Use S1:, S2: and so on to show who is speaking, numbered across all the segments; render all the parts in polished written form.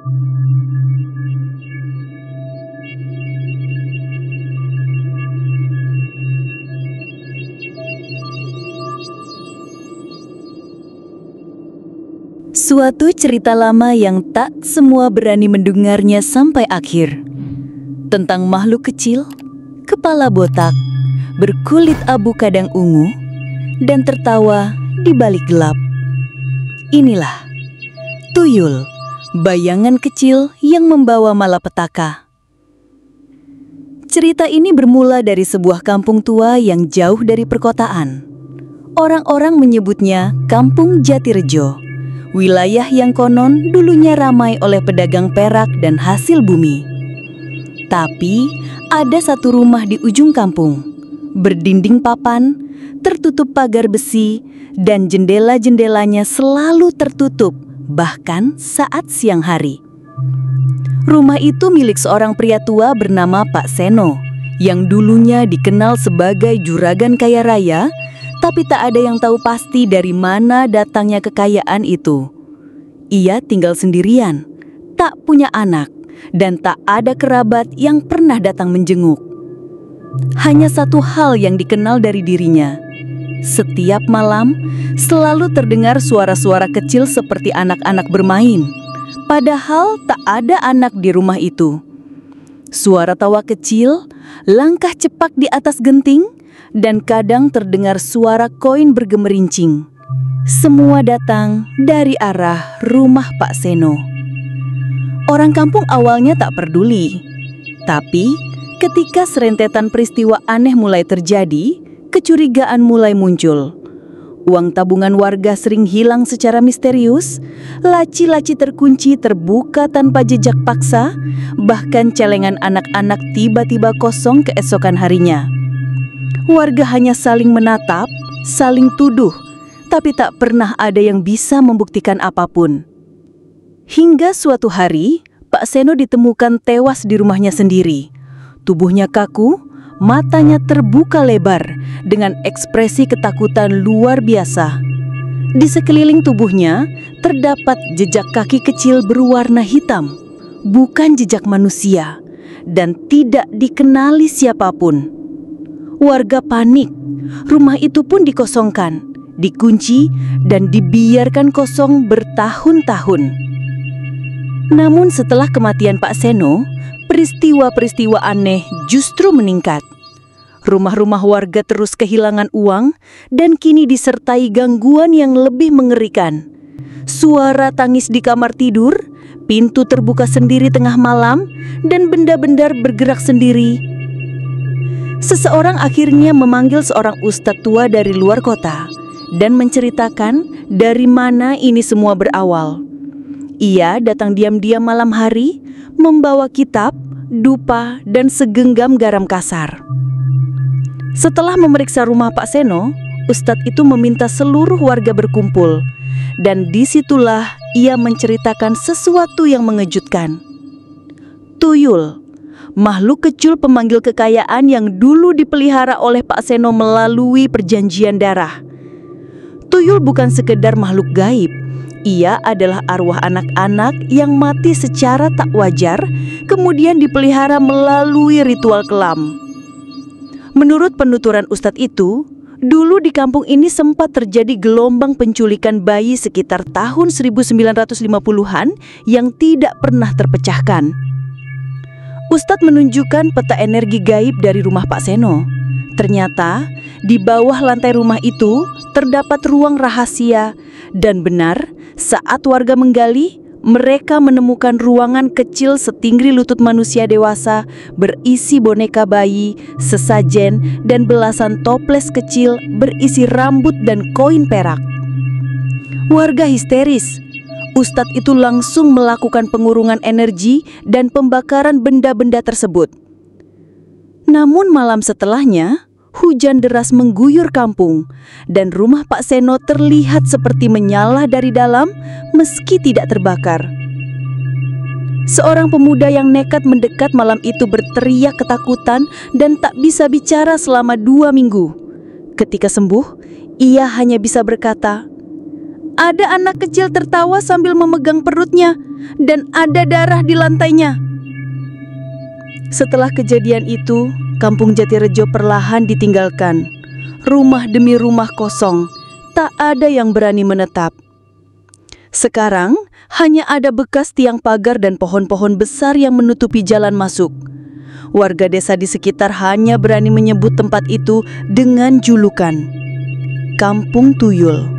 S1: Suatu cerita lama yang tak semua berani mendengarnya sampai akhir. Tentang makhluk kecil, kepala botak, berkulit abu kadang ungu, dan tertawa di balik gelap. Inilah Tuyul, bayangan kecil yang membawa malapetaka. Cerita ini bermula dari sebuah kampung tua yang jauh dari perkotaan. Orang-orang menyebutnya Kampung Jatirejo. Wilayah yang konon dulunya ramai oleh pedagang perak dan hasil bumi. Tapi ada satu rumah di ujung kampung, berdinding papan, tertutup pagar besi, dan jendela-jendelanya selalu tertutup, bahkan saat siang hari. Rumah itu milik seorang pria tua bernama Pak Seno, yang dulunya dikenal sebagai juragan kaya raya, tapi tak ada yang tahu pasti dari mana datangnya kekayaan itu. Ia tinggal sendirian, tak punya anak, dan tak ada kerabat yang pernah datang menjenguk. Hanya satu hal yang dikenal dari dirinya. Setiap malam, selalu terdengar suara-suara kecil seperti anak-anak bermain. Padahal tak ada anak di rumah itu. Suara tawa kecil, langkah cepat di atas genting, dan kadang terdengar suara koin bergemerincing. Semua datang dari arah rumah Pak Seno. Orang kampung awalnya tak peduli. Tapi ketika serentetan peristiwa aneh mulai terjadi, kecurigaan mulai muncul. Uang tabungan warga sering hilang secara misterius, laci-laci terkunci terbuka tanpa jejak paksa, bahkan celengan anak-anak tiba-tiba kosong keesokan harinya. Warga hanya saling menatap, saling tuduh, tapi tak pernah ada yang bisa membuktikan apapun. Hingga suatu hari, Pak Seno ditemukan tewas di rumahnya sendiri. Tubuhnya kaku, matanya terbuka lebar dengan ekspresi ketakutan luar biasa. Di sekeliling tubuhnya terdapat jejak kaki kecil berwarna hitam, bukan jejak manusia, dan tidak dikenali siapapun. Warga panik, rumah itu pun dikosongkan, dikunci, dan dibiarkan kosong bertahun-tahun. Namun setelah kematian Pak Seno, peristiwa-peristiwa aneh justru meningkat. Rumah-rumah warga terus kehilangan uang dan kini disertai gangguan yang lebih mengerikan. Suara tangis di kamar tidur, pintu terbuka sendiri tengah malam, dan benda-benda bergerak sendiri. Seseorang akhirnya memanggil seorang ustadz tua dari luar kota dan menceritakan dari mana ini semua berawal. Ia datang diam-diam malam hari, membawa kitab, dupa, dan segenggam garam kasar. Setelah memeriksa rumah Pak Seno, ustadz itu meminta seluruh warga berkumpul, dan disitulah ia menceritakan sesuatu yang mengejutkan. Tuyul, makhluk kecil pemanggil kekayaan yang dulu dipelihara oleh Pak Seno melalui perjanjian darah. Tuyul bukan sekedar makhluk gaib. Ia adalah arwah anak-anak yang mati secara tak wajar, kemudian dipelihara melalui ritual kelam. Menurut penuturan ustadz itu, dulu di kampung ini sempat terjadi gelombang penculikan bayi sekitar tahun 1950-an yang tidak pernah terpecahkan. Ustadz menunjukkan peta energi gaib dari rumah Pak Seno. Ternyata, di bawah lantai rumah itu terdapat ruang rahasia, dan benar, saat warga menggali, mereka menemukan ruangan kecil setinggi lutut manusia dewasa berisi boneka bayi, sesajen, dan belasan toples kecil berisi rambut dan koin perak. Warga histeris. Ustadz itu langsung melakukan pengurungan energi dan pembakaran benda-benda tersebut. Namun malam setelahnya, hujan deras mengguyur kampung, dan rumah Pak Seno terlihat seperti menyala dari dalam meski tidak terbakar. Seorang pemuda yang nekat mendekat malam itu berteriak ketakutan dan tak bisa bicara selama 2 minggu. Ketika sembuh, ia hanya bisa berkata, Ada anak kecil tertawa sambil memegang perutnya, dan ada darah di lantainya. Setelah kejadian itu, Kampung Jatirejo perlahan ditinggalkan. Rumah demi rumah kosong, tak ada yang berani menetap. Sekarang, hanya ada bekas tiang pagar dan pohon-pohon besar yang menutupi jalan masuk. Warga desa di sekitar hanya berani menyebut tempat itu dengan julukan Kampung Tuyul.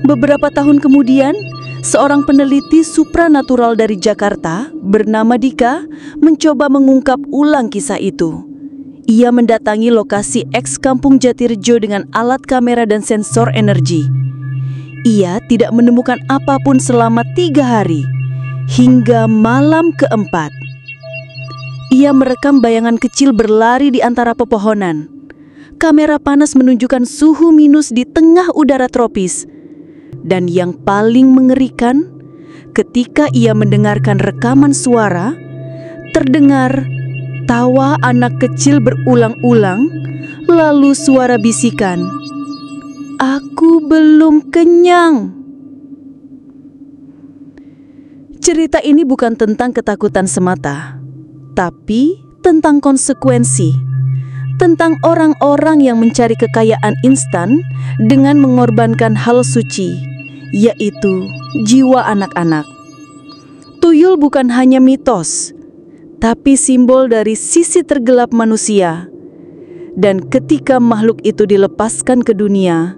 S1: Beberapa tahun kemudian, seorang peneliti supranatural dari Jakarta bernama Dika mencoba mengungkap ulang kisah itu. Ia mendatangi lokasi eks Kampung Jatirejo dengan alat kamera dan sensor energi. Ia tidak menemukan apapun selama 3 hari, hingga malam keempat. Ia merekam bayangan kecil berlari di antara pepohonan. Kamera panas menunjukkan suhu minus di tengah udara tropis. Dan yang paling mengerikan, ketika ia mendengarkan rekaman suara, terdengar tawa anak kecil berulang-ulang, lalu suara bisikan, "Aku belum kenyang." Cerita ini bukan tentang ketakutan semata, tapi tentang konsekuensi, tentang orang-orang yang mencari kekayaan instan dengan mengorbankan hal suci, yaitu jiwa anak-anak. Tuyul bukan hanya mitos, tapi simbol dari sisi tergelap manusia. Dan ketika makhluk itu dilepaskan ke dunia,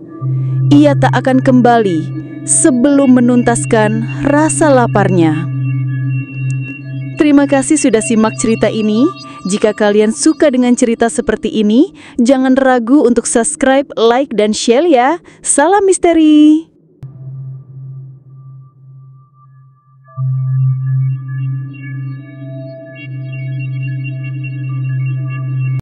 S1: ia tak akan kembali sebelum menuntaskan rasa laparnya. Terima kasih sudah simak cerita ini. Jika kalian suka dengan cerita seperti ini, jangan ragu untuk subscribe, like, dan share ya. Salam misteri.